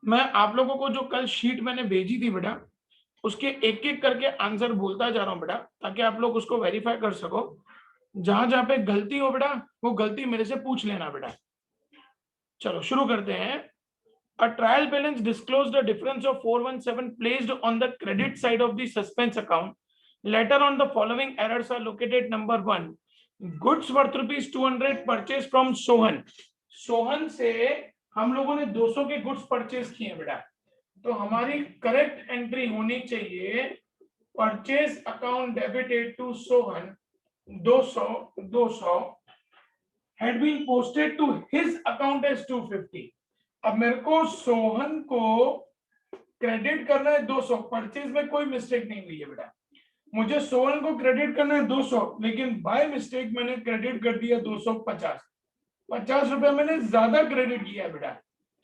मैं आप लोगों को जो कल शीट मैंने भेजी थी बेटा, उसके एक एक करके आंसर बोलता जा रहा हूं बेटा, ताकि आप लोग उसको वेरीफाई कर सको। जहां जहां पे गलती हो बेटा, वो गलती मेरे से पूछ लेना बेटा। चलो शुरू करते हैं। A trial balance disclosed a difference of 417 placed on the credit side of the suspense account. Later on, the following errors are located. Number one, goods worth rupees 200 purchased from Sohan. Sohan से हम लोगों ने 200 के goods purchase किए बेटा, तो हमारी correct entry होनी चाहिए purchase account debited to Sohan 200 200 had been posted to his account as 250. अब मेरे को सोहन को क्रेडिट करना है 200, परचेज में कोई मिस्टेक नहीं हुई है बेटा। मुझे सोहन को क्रेडिट करना है 200, लेकिन बाय मिस्टेक मैंने क्रेडिट कर दिया 250। 50 रुपया मैंने ज्यादा क्रेडिट किया है बेटा,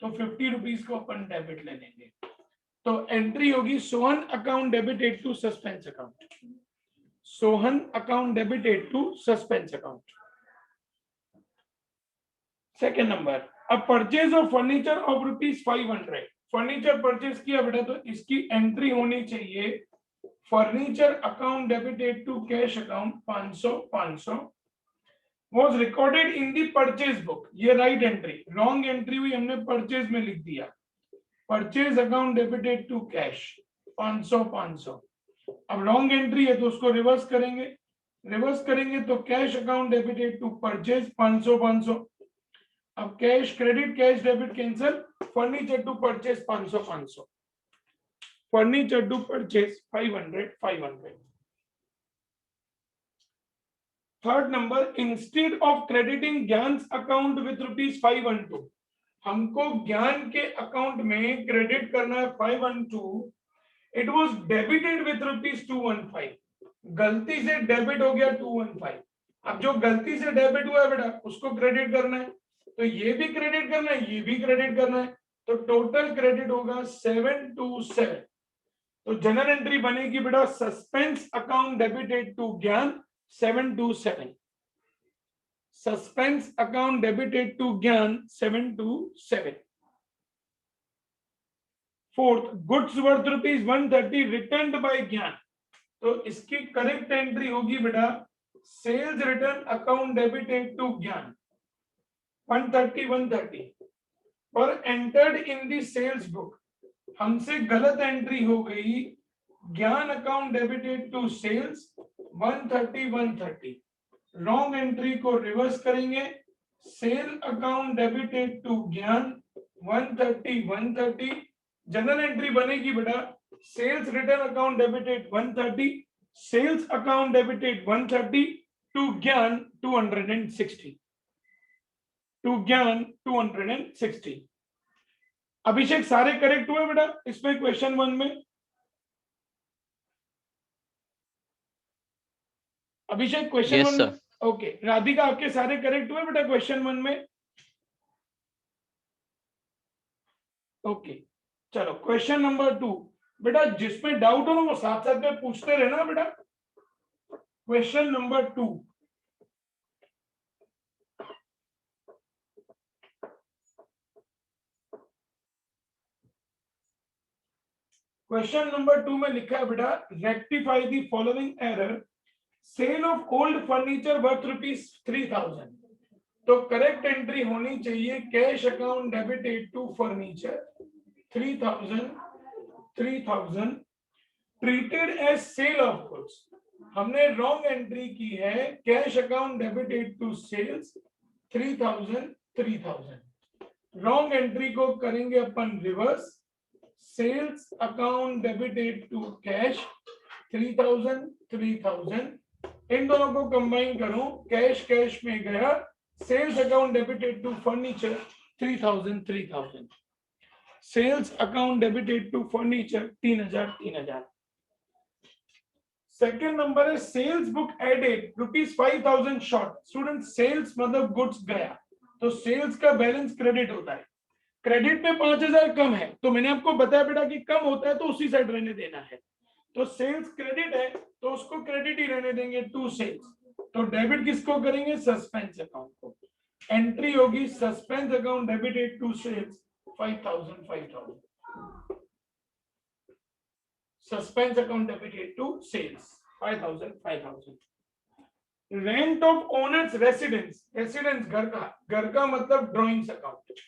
तो 50 रुपीज को अपन डेबिट ले लेंगे। तो एंट्री होगी Sohan account debited to suspense account, Sohan account debited to suspense account. Second number, अब purchase of furniture of rupees 500, furniture purchase किया बेटा, तो इसकी एंट्री होनी चाहिए furniture account debited to cash account 500 500 was recorded in the purchase book. ये right entry, wrong entry हुई, हमने परचेज में लिख दिया purchase account debited to cash 500 500। अब रॉन्ग एंट्री है तो उसको रिवर्स करेंगे, रिवर्स करेंगे तो cash account debited to purchase 500 500। अब cash credit cash debit cancel, furniture to purchase 500 500, furniture to purchase 500 500। Third number, instead of crediting Gyan account with rupees 512, हमको ज्ञान के अकाउंट में क्रेडिट करना है 512, it was debited with rupees 215, गलती से debit हो गया 215। अब जो गलती से डेबिट हुआ है बेटा, उसको क्रेडिट करना है, तो ये भी क्रेडिट करना है, ये भी क्रेडिट करना है, तो टोटल क्रेडिट होगा 727। तो जनरल एंट्री बनेगी बेटा suspense account debited to Gyan 727, suspense account debited to Gyan 727। Fourth, goods worth rupees 130 return by Gyan, तो इसकी करेक्ट एंट्री होगी बेटा sales return account debited to Gyan 130 130, और entered in the sales book, हमसे गलत एंट्री हो गई, Gyan account debited to sales 130 130, wrong entry को रिवर्स करेंगे, sale account debited to Gyan 130 130, general entry बनेगी बेटा sales return account debited 130, sales account debited 130 to ज्ञान 260, टू ज्ञान 260। अभिषेक सारे करेक्ट हुए बेटा इसमें क्वेश्चन 1 में? अभिषेक क्वेश्चन 1 में? ओके, राधिका आपके सारे करेक्ट हुए बेटा क्वेश्चन 1 में? ओके, चलो क्वेश्चन नंबर 2, बेटा जिसमें डाउट हो ना वो साथ साथ में पूछते रहना बेटा। क्वेश्चन नंबर 2, क्वेश्चन नंबर 2 में लिखा है बेटा rectify the following error, sale of old furniture worth rupees 3000, तो करेक्ट एंट्री होनी चाहिए cash account debited to furniture 3000 3000 treated as sale of goods, हमने रॉन्ग एंट्री की है cash account debited to sales 3000 3000, wrong entry को करेंगे अपन reverse, sales account debited to cash 3000 3000, इन दोनों को कंबाइन करूं, कैश कैश में गया, sales account debited to furniture 3000 3000, sales account debited to furniture 3000 3000। Second number है sales book added rupees 5000 short, student sales मतलब गुड्स गया, तो सेल्स का बैलेंस क्रेडिट होता है, क्रेडिट में 5000 कम है, तो मैंने आपको बताया बेटा कि कम होता है तो उसी साइड रहने देना है, तो सेल्स क्रेडिट है तो उसको क्रेडिट ही रहने देंगे टू सेल्स, तो डेबिट किसको करेंगे सस्पेंस अकाउंट को, एंट्री होगी suspense account debited to sales 5,000. Suspense account debited to sales 5,000. Rent of owner's residence घर का मतलब ड्राइंग्स अकाउंट,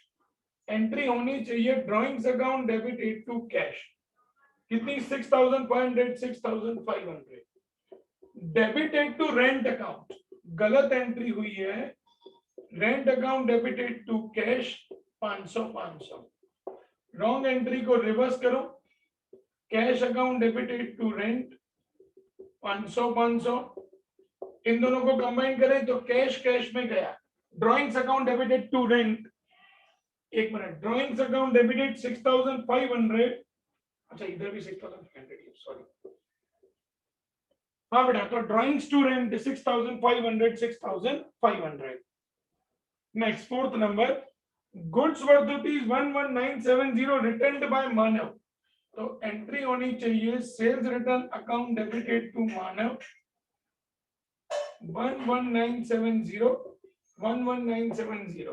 एंट्री होनी चाहिए drawings account debited to cash, कितनी 6,500 6,500. डेबिटेड टू रेंट अकाउंट, गलत एंट्री हुई है, rent account debited to cash 500. Wrong entry को रिवर्स करो, cash account debited to rent 500. इन दोनों को कंबाइन करें तो कैश में गया, drawings account debited to rent, एक मिनट, ड्राइंग्स अकाउंट डेबिटेड 6,500. अच्छा इधर भी 6,500, सॉरी, हाँ बेटा, तो drawings to rent 6,500. Next fourth number, goods worth ₹11970 returned by Manav, तो एंट्री होनी चाहिए sales return account debited to Manav 11970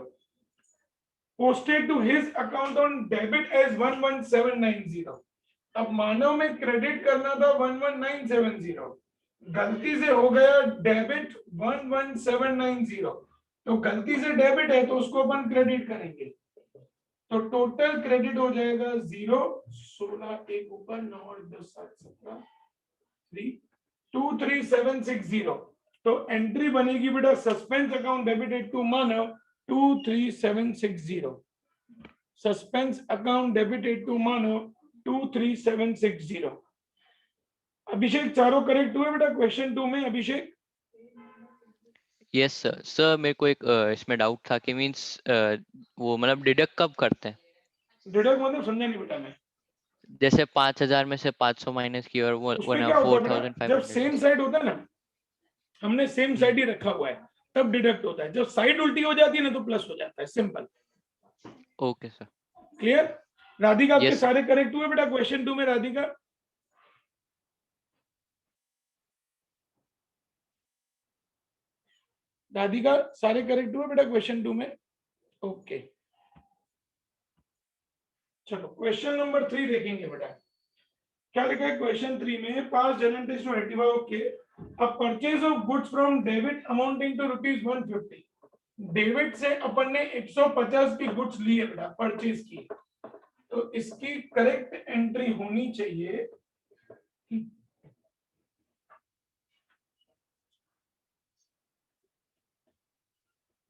posted to his account on debit as 11790. अब मानव में क्रेडिट करना था 11970, गलती से हो गया डेबिट 11790, तो गलती से डेबिट है तो उसको अपन क्रेडिट करेंगे, तो टोटल क्रेडिट हो जाएगा 0, 16 एक ऊपर 9 और 10 7 17 23760. तो एंट्री बनेगी बेटा suspense account debited to Manav 23760, suspense account debited to Manav 23760. Abhishek चारों करेक्ट हुए बेटा क्वेश्चन 2 में? अभिषेक यस सर. सर मेरे को एक इसमें डाउट था कि मींस वो मतलब डिडक्ट कब करते हैं? डिडक्ट मतलब समझा नहीं बेटा मैं. जैसे 5,000 में से 500 माइनस की और वो उसमें क्या होता है बेटा, जब 4,500 सेम साइड होता है ना, हमने सेम साइड ही रखा हुआ है तब डिडक्ट होता है, जब साइड उल्टी हो जाती है ना तो प्लस हो जाता है, simple. Okay sir. Clear? Radhika आपके Yes, सारे करेक्ट हुए बेटा क्वेश्चन 2 में? राधिका सारे करेक्ट हुए बेटा क्वेश्चन 2 में? ओके चलो क्वेश्चन नंबर 3 देखेंगे बेटा. क्या लिखा है क्वेश्चन 3 में? Pass general test 85. Okay, a purchase of goods from debit amounting to ₹150. Debit से अपन ने 150 की गुड्स ली है बेटा, परचेज की, तो इसकी करेक्ट एंट्री होनी चाहिए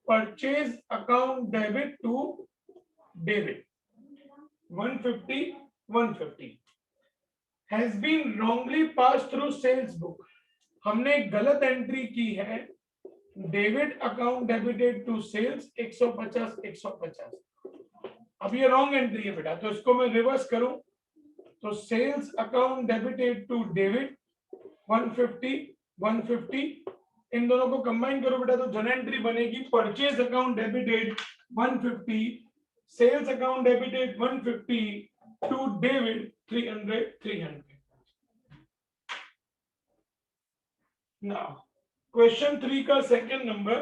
purchase account debit to debit 150 has been wrongly pass through sales book. हमने गलत एंट्री की है, debit account debited to sales 150. अब ये रॉन्ग एंट्री है बेटा, तो इसको मैं रिवर्स करूं तो sales account debited to debit 150. इन दोनों को कंबाइन करो बेटा तो जन एंट्री बनेगी purchase account debited 150, sales account debited 150 to debit 300. Now question 3 का second number,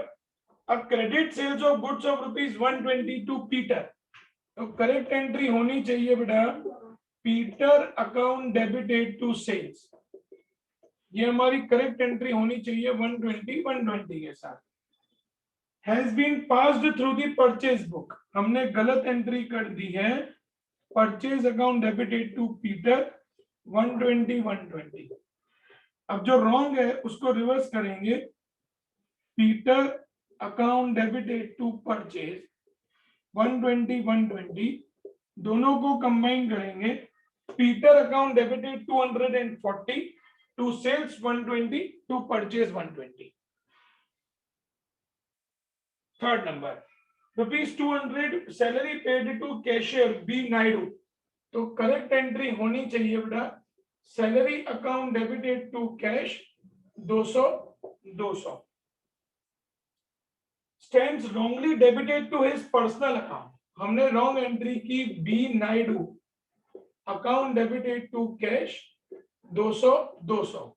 a credit sales of goods of ₹120 to Peter, तो करेक्ट एंट्री होनी चाहिए बेटा Peter account debited to sales, ये हमारी करेक्ट एंट्री होनी चाहिए 120 के साथ. Has been passed through the purchase book, हमने गलत एंट्री कर दी है, purchase account debited to Peter 120. अब जो रॉन्ग है उसको रिवर्स करेंगे, Peter account debited to purchase 120. दोनों को कंबाइन करेंगे, Peter account debited 240 to sales 120 to purchase 120. Third number, ₹200 salary paid to cashier B Naidu, तो करेक्ट एंट्री होनी चाहिए बेटा salary account debited to cash 200. Stands wrongly debited to his personal account, हमने wrong entry की B Naidu account debited to cash 200.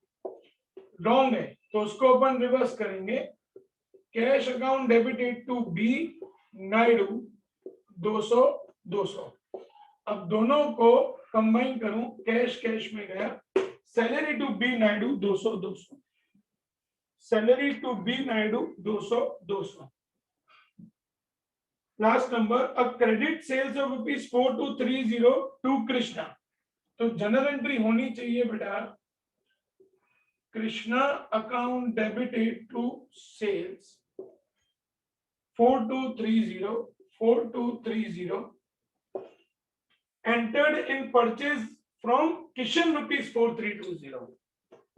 Wrong है तो उसको अपन रिवर्स करेंगे, cash account debited to B Naidu 200. अब दोनों को कंबाइन करूं, कैश कैश में गया, salary to B Naidu 200 200, salary to B Naidu 200 200। Last number, a credit sales of ₹4230 to Krishna. तो जनरल एंट्री होनी चाहिए बेटा, Krishna account debited to sales 4230 entered in purchase from Kishan ₹4320।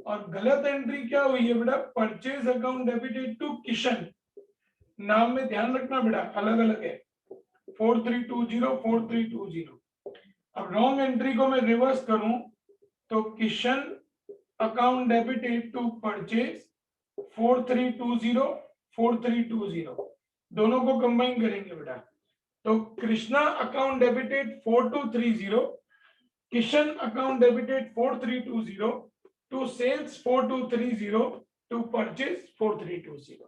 और गलत एंट्री क्या हुई है बेटा, purchase account debited to Kishan. नाम में ध्यान रखना बेटा, अलग अलग है, 4320 4320। अब रॉन्ग एंट्री को मैं रिवर्स करूं तो Kishan account debited to purchase 4320 4320, दोनों को कंबाइन करेंगे बेटा, तो Krishna account debited 4230, Kishan account debited 4320 to sales 4230 to purchase 4320।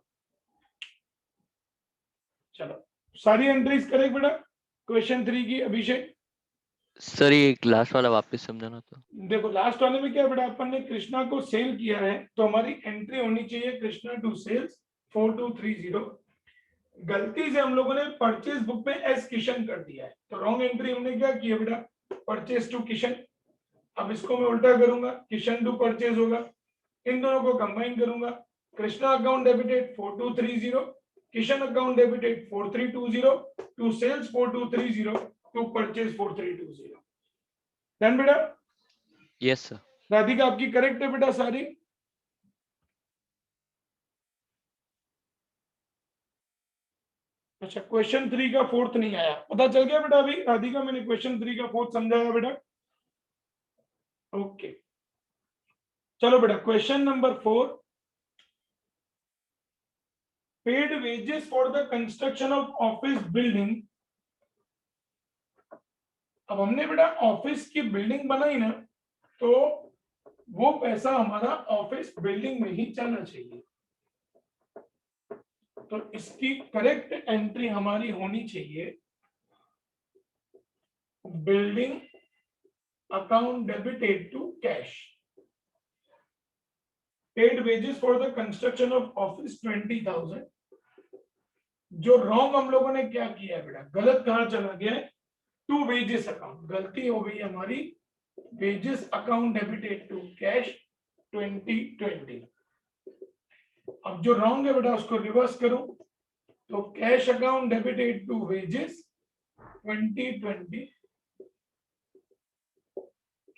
चलो सारी एंट्रीज करेक्ट बेटा। क्वेश्चन 3 की अभिषेक। सर ये लास्ट वाला वापस समझाना तो। देखो लास्ट वाले में क्या बेटा, अपन ने कृष्णा को सेल किया है तो हमारी एंट्री होनी चाहिए कृष्णा टू सेल्स 4230। गलती से हम लोगों ने परचेज बुक में एस किशन कर दिया है, तो रॉन्ग एंट्री हमने क्या किया बेटा, परचेज टू किशन। अब इसको मैं उल्टा करूंगा, किशन टू परचेज होगा, इन दोनों को कंबाइन करूंगा, Krishna account debited 4230, Kishan account debited 4320 to sales 4230 to purchase 4320। Done बेटा। Yes sir. राधिका आपकी करेक्ट है बेटा सारी। अच्छा क्वेश्चन 3 का फोर्थ नहीं आया, पता चल गया बेटा अभी राधिका, मैंने क्वेश्चन 3 का फोर्थ समझाया बेटा। ओके चलो बेटा, question number 4, paid wages for the construction of office building. अब हमने बेटा ऑफिस की बिल्डिंग बनाई ना, तो वो पैसा हमारा ऑफिस बिल्डिंग में ही जाना चाहिए, तो इसकी करेक्ट एंट्री हमारी होनी चाहिए building account debited to cash, paid wages for the construction of office 20,000। जो रॉन्ग हम लोगों ने क्या किया है बेटा, गलत कहां चला गया है, टू वेजेस अकाउंट, गलती हो गई हमारी, wages account debited to cash 2020। अब जो रॉन्ग है बेटा उसको रिवर्स करो, तो cash account debited to wages 2020,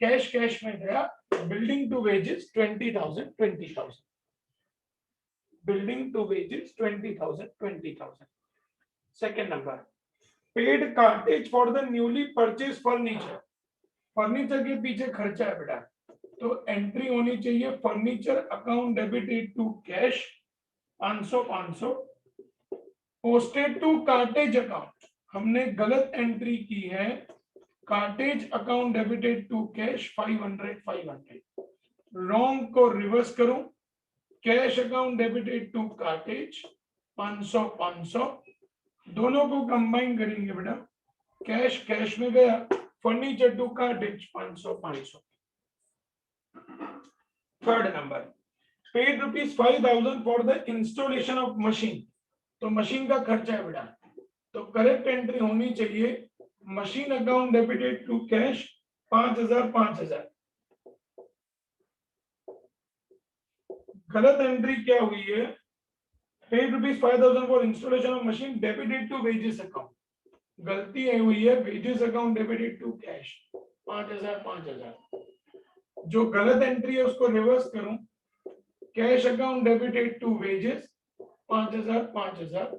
cash cash में गया, building to wages 20,000, building to wages 20,000। Second number, paid cartage for the newly purchase furniture. Furniture के पीछे खर्चा है बेटा, तो एंट्री होनी चाहिए furniture account debited to cash 500। Posted to cartage account, हमने गलत एंट्री की है, cartage account debited to cash 500। Wrong को रिवर्स करूं, cash account debited to cartage 500, दोनों को कंबाइन करेंगे बेटा, कैश कैश में गया, furniture to cartage 500। Third number, paid ₹5,000 for the installation of machine. तो मशीन का खर्चा है बेटा, तो करेक्ट एंट्री होनी चाहिए machine account debited to cash 5,000। गलत एंट्री क्या हुई है, paid ₹5,000 for installation of machine debited to wages account, गलती हुई है, wages account debited to cash 5,000। जो गलत एंट्री है उसको रिवर्स करूं, cash account debited to wages 5,000,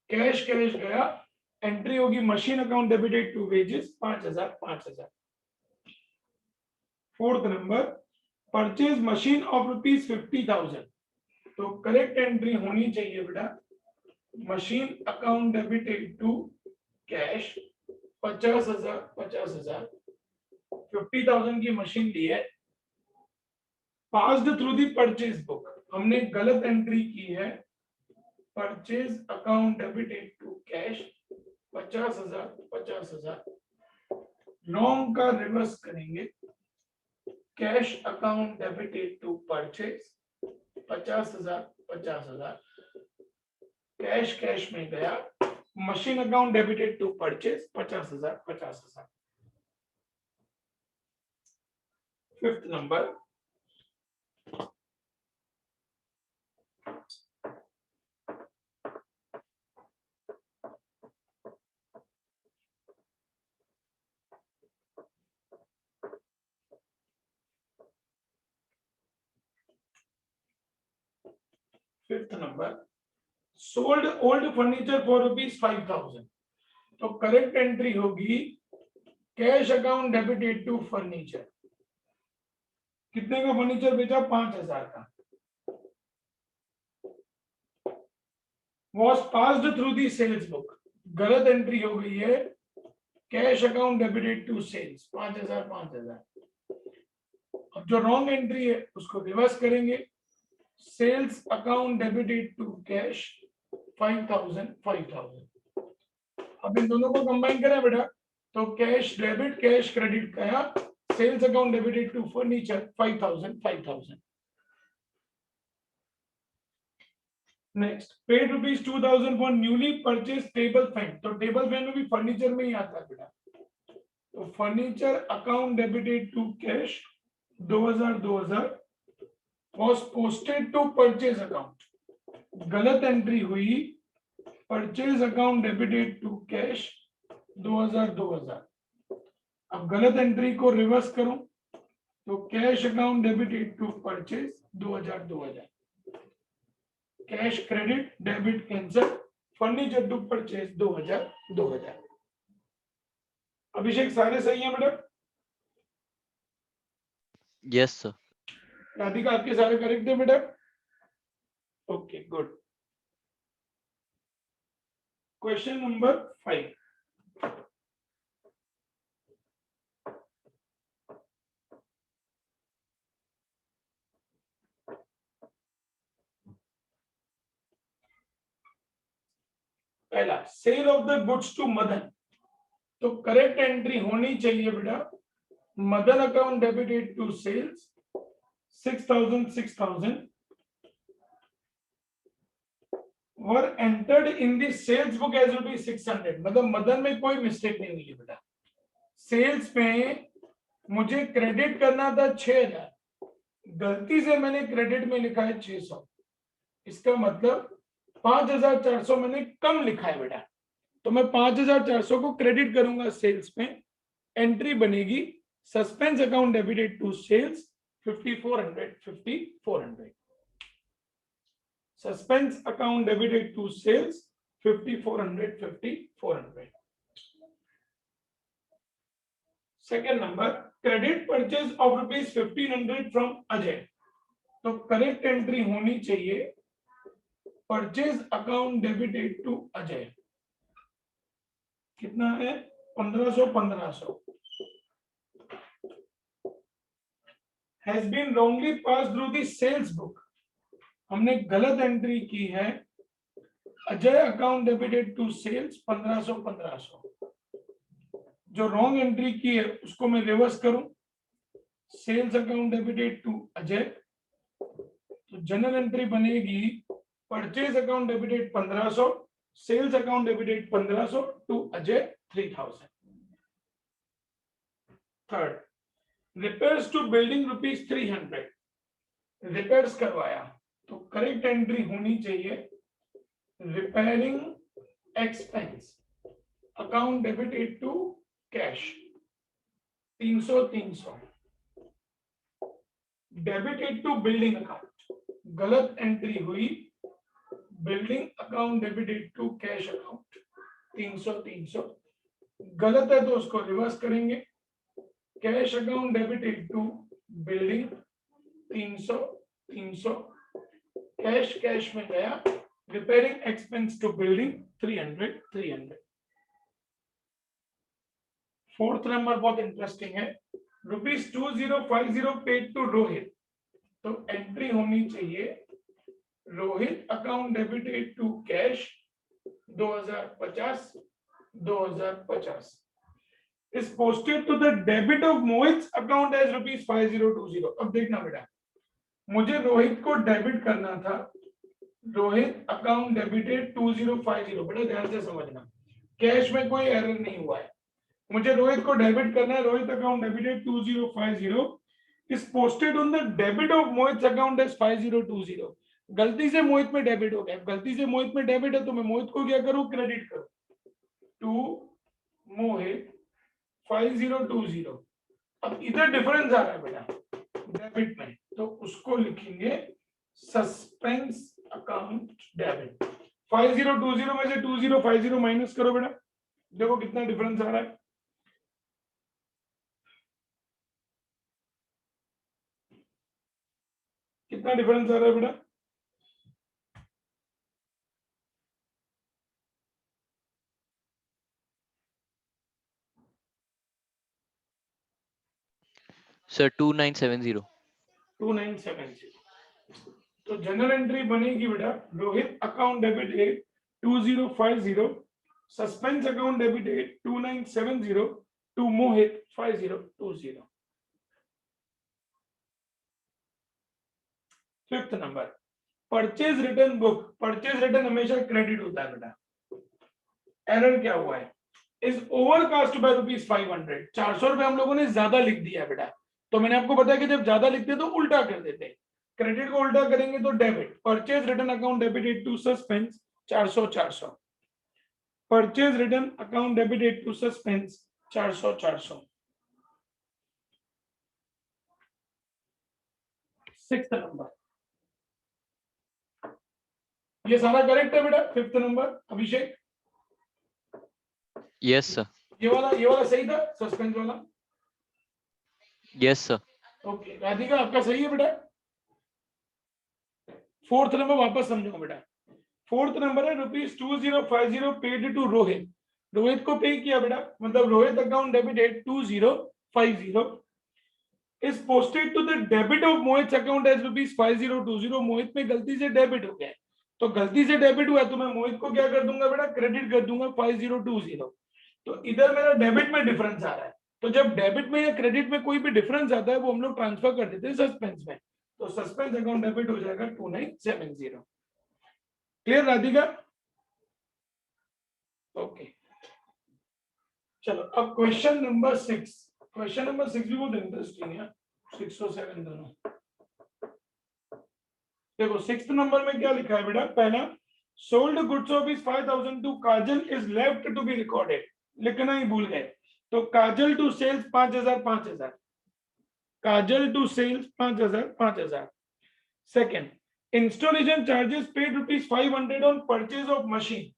cash cash गया, एंट्री होगी machine account debited to wages 5,000। Fourth number, purchase machine of ₹50,000। तो करेक्ट एंट्री होनी चाहिए बेटा, machine account debited to cash 50,000। 50,000 की मशीन ली है, passed through the purchase book, हमने गलत एंट्री की है, purchase account debited to cash 50,000। Wrong का रिवर्स करेंगे, cash account debited to purchase 50,000 50,000, cash में गया, machine account debited to purchase 50,000 50,000। Fifth number, sold old furniture for ₹5,000। तो करेक्ट एंट्री होगी cash account debited to furniture. कितने का furniture बेचा? 5,000 का। Was passed through the sales book. गलत entry हो गई है cash account debited to sales 5,000 5,000। अब जो रॉन्ग एंट्री है उसको रिवर्स करेंगे, sales account debited to cash 5,000 5,000। अब इन दोनों को कंबाइन करें बेटा, तो कैश डेबिट कैश क्रेडिट गया, sales account debited to furniture 5,000 5,000। Next, paid ₹2,000 for newly purchase table fan. तो टेबल फैन में भी फर्नीचर में ही आता है बेटा। तो furniture account debited to cash 2,000 was posted to purchase account. गलत एंट्री हुई, purchase account debited to cash 2,000। अब गलत एंट्री को रिवर्स करूं तो cash account debited to purchase 2,000। Cash credit debit cancel, furniture to purchase 2,000। Abhishek सारे सही हैं मैडम? Yes sir. राधिका आपके सारे करेक्ट है madam? Okay good. Question number 5। पहला, sale of the goods to Madan. तो करेक्ट एंट्री होनी चाहिए बेटा, Madan account debited to sales 6,000 were entered in the sales book as ₹600। मतलब मदन में कोई मिस्टेक नहीं हुई है बेटा। सेल्स में मुझे क्रेडिट करना था 6,000, गलती से मैंने क्रेडिट में लिखा है 600। इसका मतलब 5,400 मैंने कम लिखा है बेटा। तो मैं 5,400 को क्रेडिट करूंगा सेल्स में, एंट्री बनेगी suspense account debited to sales 5,400। Suspense account debited to sales 5,400। Second number, credit purchase of ₹1,500 from Ajay. तो करेक्ट एंट्री होनी चाहिए purchase account debited to Ajay. कितना है? 1,500 has been wrongly pass through the sales book. हमने गलत entry की है, Ajay account debited to sales 1,500। जो रॉन्ग एंट्री की है उसको मैं रिवर्स करूं, sales account debited to Ajay, तो जनरल एंट्री बनेगी purchase account debited 1,500, sales account debited 1,500 to Ajay 3,000। Third, repairs to building ₹300। Repairs करवाया, तो करेक्ट एंट्री होनी चाहिए repairing expense account debited to cash 300 debited to building account. गलत entry हुई, building account debited to cash account 300। गलत है तो उसको रिवर्स करेंगे, cash account debited to building 300। Cash में गया, repairing expense to building 300। Fourth number बहुत इंटरेस्टिंग है, ₹2,050 पेड टू रोहित। तो एंट्री होनी चाहिए Rohit account debited to cash 2,050। is posted to the debit of Mohit's account as rupees 5020. अब देखना बेटा, मुझे रोहित को डेबिट करना था, रोहित अकाउंट डेबिटेड 2050, बेटा ध्यान से समझना, कैश में कोई एरर नहीं हुआ है, मुझे रोहित को डेबिट करना है, Rohit account debited 2050 is posted on the debit of Mohit's account as 5020. गलती से मोहित में डेबिट हो गया, गलती से मोहित में डेबिट है तो मैं मोहित को क्या करूं, क्रेडिट करूं, टू मोहित 5020. अब इधर डिफरेंस आ रहा है बेटा डेबिट में, तो उसको लिखेंगे सस्पेंस अकाउंट डेबिट. 5020 में से 2050 माइनस करो बेटा, देखो कितना डिफरेंस आ रहा है. कितना डिफरेंस आ रहा है बेटा, सर 2970. 2970. तो जनरल एंट्री बनेगी बेटा, Rohit account debited 2050, suspense account debited 2970 to Mohit 5020. Fifth number, purchase return book. Purchase return हमेशा क्रेडिट होता है बेटा, एरर क्या हुआ है, इज ओवरकास्ट बाय रुपीज 500. 400 रुपए हम लोगों ने ज्यादा लिख दिया बेटा, तो मैंने आपको बताया कि जब ज्यादा लिखते हैं तो उल्टा कर देते हैं, क्रेडिट को उल्टा करेंगे तो debit. Purchase return account debited to suspense 400 400, purchase return account debited to suspense 400 400. Sixth number, ये सारा करेक्ट है बेटा. Fifth number Abhishek, yes sir. ये वाला सही था, सस्पेंस वाला. Yes sir. ओके राधिका आपका सही है बेटा. फोर्थ नंबर वापस समझो बेटा, फोर्थ नंबर है rupees 2050 paid to Rohit. Rohit को पे किया बेटा, मतलब Rohit account debited 2050 is posted to the debit of Mohit account as rupees 5020. Mohit में गलती से डेबिट हो गया, तो गलती से डेबिट हुआ तो मैं मोहित को क्या कर दूंगा बेटा, क्रेडिट कर दूंगा 5020. तो इधर मेरा डेबिट में डिफरेंस आ रहा है, तो जब डेबिट में या क्रेडिट में कोई भी डिफरेंस आता है वो हम लोग ट्रांसफर कर देते हैं सस्पेंस में, तो सस्पेंस अकाउंट डेबिट हो जाएगा 2970. क्लियर राधिका? ओके चलो अब क्वेश्चन नंबर 6. क्वेश्चन नंबर 6 भी बहुत इंटरेस्टिंग है, 6 और 7 दोनों. देखो 6th नंबर में क्या लिखा है बेटा, पहला sold goods of is 5000 to Kajal is left to be recorded, लिखना ही भूल गए, तो Kajal to sales 5000 5000, Kajal to sales 5000 5000. Second, installation charges paid rupees 500 on purchase of machine,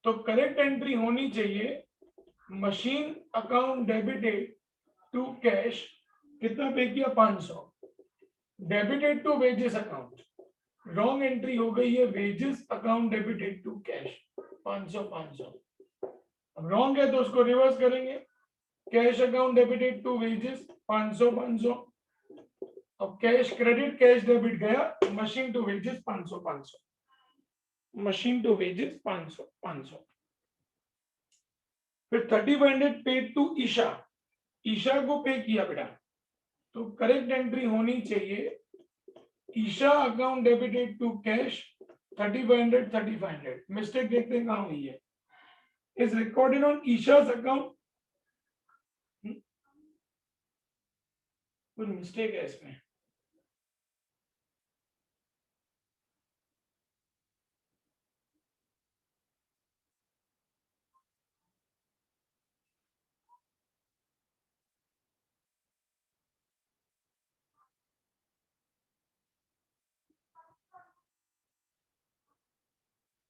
तो करेक्ट एंट्री होनी चाहिए machine account debited to cash, कितना पे किया 500, debited to wages account, wrong entry हो गई है wages account debited to cash 500 500. अब wrong है तो उसको रिवर्स करेंगे, cash account debited to wages 500 500. अब कैश क्रेडिट कैश डेबिट गया, machine to wages 500 500, machine to wages 500 500. फिर 3500 पेड टू ईशा, ईशा को पे किया बेटा, तो करेक्ट एंट्री होनी चाहिए Isha account debited to cash 3500 3500. Mistake देखते हैं कहां हुई है, is recorded on Isha's account. कोई मिस्टेक है इसमें,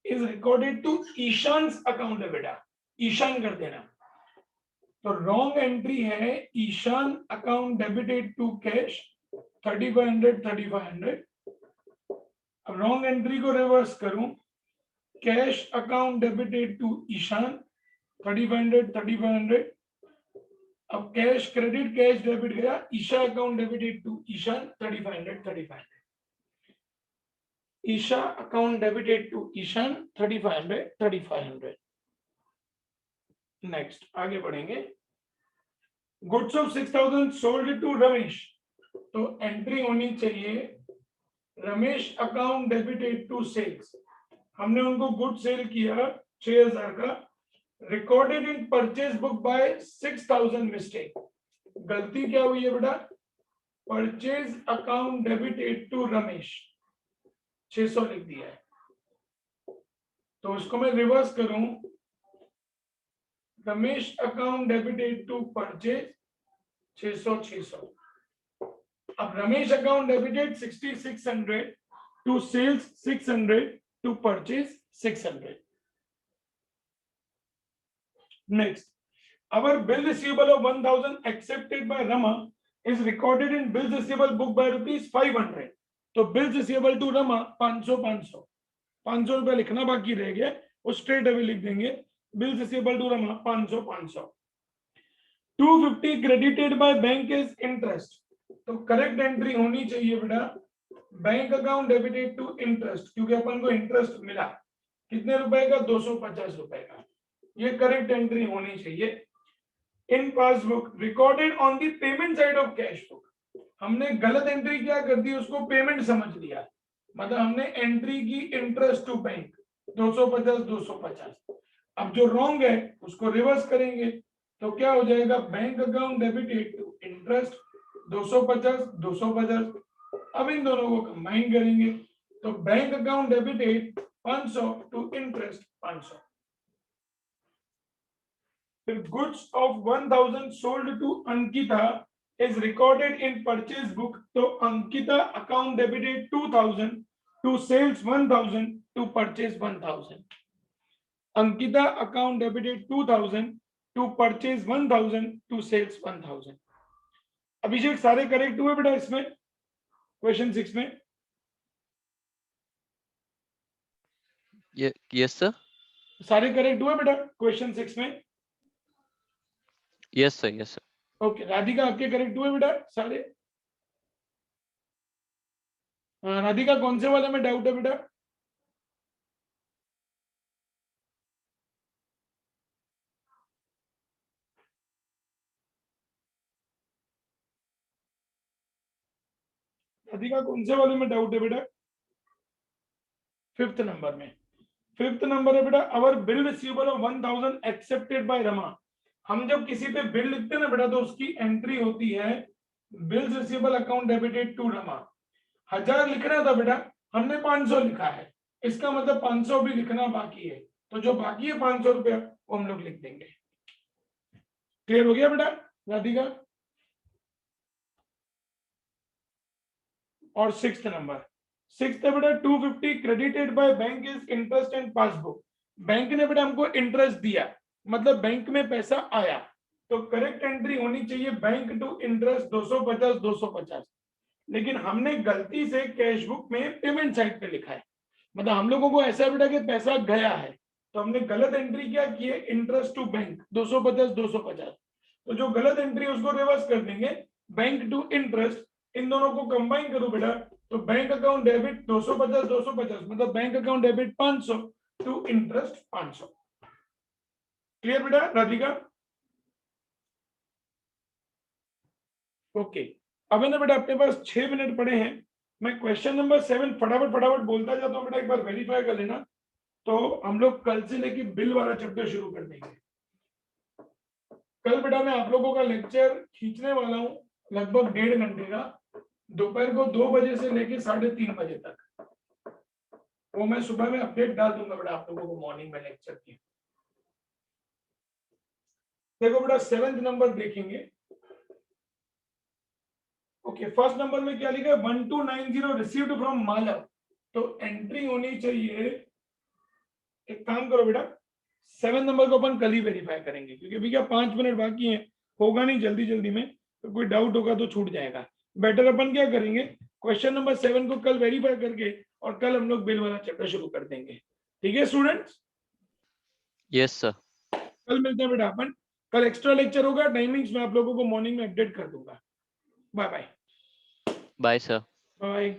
is recorded to Ishan's account है बेटा, ईशान कर देना. तो रॉन्ग एंट्री है Ishan account debited to cash 3500 3500. अब रॉन्ग एंट्री को रिवर्स करूं, cash account debited to Ishan 3500 3500. अब कैश क्रेडिट कैश डेबिट गया, Isha account debited to Ishan 3500 3500. Isha account debited to Ishan 3500 3500. Next आगे बढ़ेंगे. Goods of 6,000 sold to Ramesh, तो एंट्री होनी चाहिए Ramesh account debited to sales, हमने उनको गुड सेल किया 6,000 का, recorded in purchase book by 6,000 mistake, गलती क्या हुई है बेटा, purchase account debited to Ramesh 600 लिख दिया है, तो उसको मैं रिवर्स करूं, Ramesh account debited to purchase 600, अब Ramesh account debited 6,600 to sales 600 to purchase 600. Next, our bill receivable of 1,000 accepted by Rama is recorded in bills receivable book by rupees 500. तो bills receivable to Rama 500 रुपया लिखना बाकी रह गया, वो straight away लिख देंगे, bills receivable to Rama 500. 250 credited by bank is interest, तो करेक्ट एंट्री होनी चाहिए बेटा bank account debited to interest, क्योंकि अपन को इंटरेस्ट मिला कितने रुपए का, 250 रुपए का, ये करेक्ट एंट्री होनी चाहिए. In passbook recorded on the payment side of cash book, हमने गलत एंट्री क्या कर दी, उसको पेमेंट समझ लिया, मतलब हमने एंट्री की इंटरेस्ट टू बैंक 250. अब जो रॉन्ग है उसको रिवर्स करेंगे, तो क्या हो जाएगा, bank account debited to interest 250. अब इन दोनों को कंबाइन करेंगे, तो bank account debited 500 to interest 500. The goods of 1,000 sold to Ankita is recorded in purchase book. So Ankita account debited 2,000 to sales 1,000 to purchase 1,000. Ankita account debited 2,000 to purchase 1,000 to sales 1,000. अभिषेक सारे correct हुए बेटा इसमें, question 6 में? Yes sir. सारे correct हुए बेटा question 6 में? Yes sir, yes sir. Okay, Radhika आपके करेक्ट हुए बेटा सारे? राधिका कौन से वाले में डाउट है बेटा? राधिका कौन से वाले में डाउट है बेटा? 5th नंबर में. 5th नंबर है बेटा, our bill receivable of 1,000 accepted by Rama. हम जब किसी पे बिल लिखते हैं ना बेटा, तो उसकी एंट्री होती है bills receivable account debited to Rama. 1,000 लिखना था बेटा, हमने 500 लिखा है, इसका मतलब 500 भी लिखना बाकी है, तो जो बाकी है 500 रुपया वो हम लोग लिख देंगे. क्लियर हो गया बेटा राधिका? और 6th नंबर, 6th है बेटा, 250 credited by bank is interest and passbook. Bank ने बेटा हमको इंटरेस्ट दिया, मतलब बैंक में पैसा आया, तो करेक्ट एंट्री होनी चाहिए बैंक टू इंटरेस्ट 250. लेकिन हमने गलती से कैश बुक में पेमेंट साइड पे लिखा है, मतलब हम लोगों को ऐसा बेटा कि पैसा गया है, तो हमने गलत एंट्री क्या की है, इंटरेस्ट टू बैंक 250. तो जो गलत एंट्री उसको रिवर्स कर देंगे, बैंक टू इंटरेस्ट, इन दोनों को कंबाइन करो बेटा, तो बैंक अकाउंट डेबिट 250, मतलब bank account debit 500 to interest 500. Clear बेटा राधिका? ओके, अब है ना बेटा अपने पास 6 मिनट पड़े हैं, मैं क्वेश्चन नंबर 7 फटाफट बोलता जाता हूँ बेटा, एक बार वेरीफाई कर लेना, तो हम लोग कल से लेके बिल वाला चैप्टर शुरू कर देंगे. कल बेटा मैं आप लोगों का लेक्चर खींचने वाला हूँ लगभग 1.5 घंटे का, दोपहर को 2 बजे से लेके 3:30 बजे तक, वो मैं सुबह में अपडेट डाल दूंगा बेटा आप लोगों को मॉर्निंग में लेक्चर की. देखो बेटा 7th नंबर देखेंगे. ओके, फर्स्ट नंबर में क्या लिखा है, 1290 रिसीव्ड फ्रॉम मालव, तो एंट्री होनी चाहिए, एक काम करो बेटा 7 नंबर को अपन कल ही वेरीफाई करेंगे, क्योंकि अभी क्या 5 मिनट बाकी हैं, होगा नहीं जल्दी में, तो कोई डाउट होगा तो छूट जाएगा. बेटर अपन क्या करेंगे, क्वेश्चन नंबर 7 को कल वेरीफाई करके और कल हम लोग बिल वाला चैप्टर शुरू कर देंगे. ठीक है स्टूडेंट्स? Yes sir. कल मिलते हैं बेटा अपन, कल एक्स्ट्रा लेक्चर होगा, टाइमिंग्स मैं आप लोगों को मॉर्निंग में अपडेट कर दूंगा. Bye bye. Bye sir. Bye.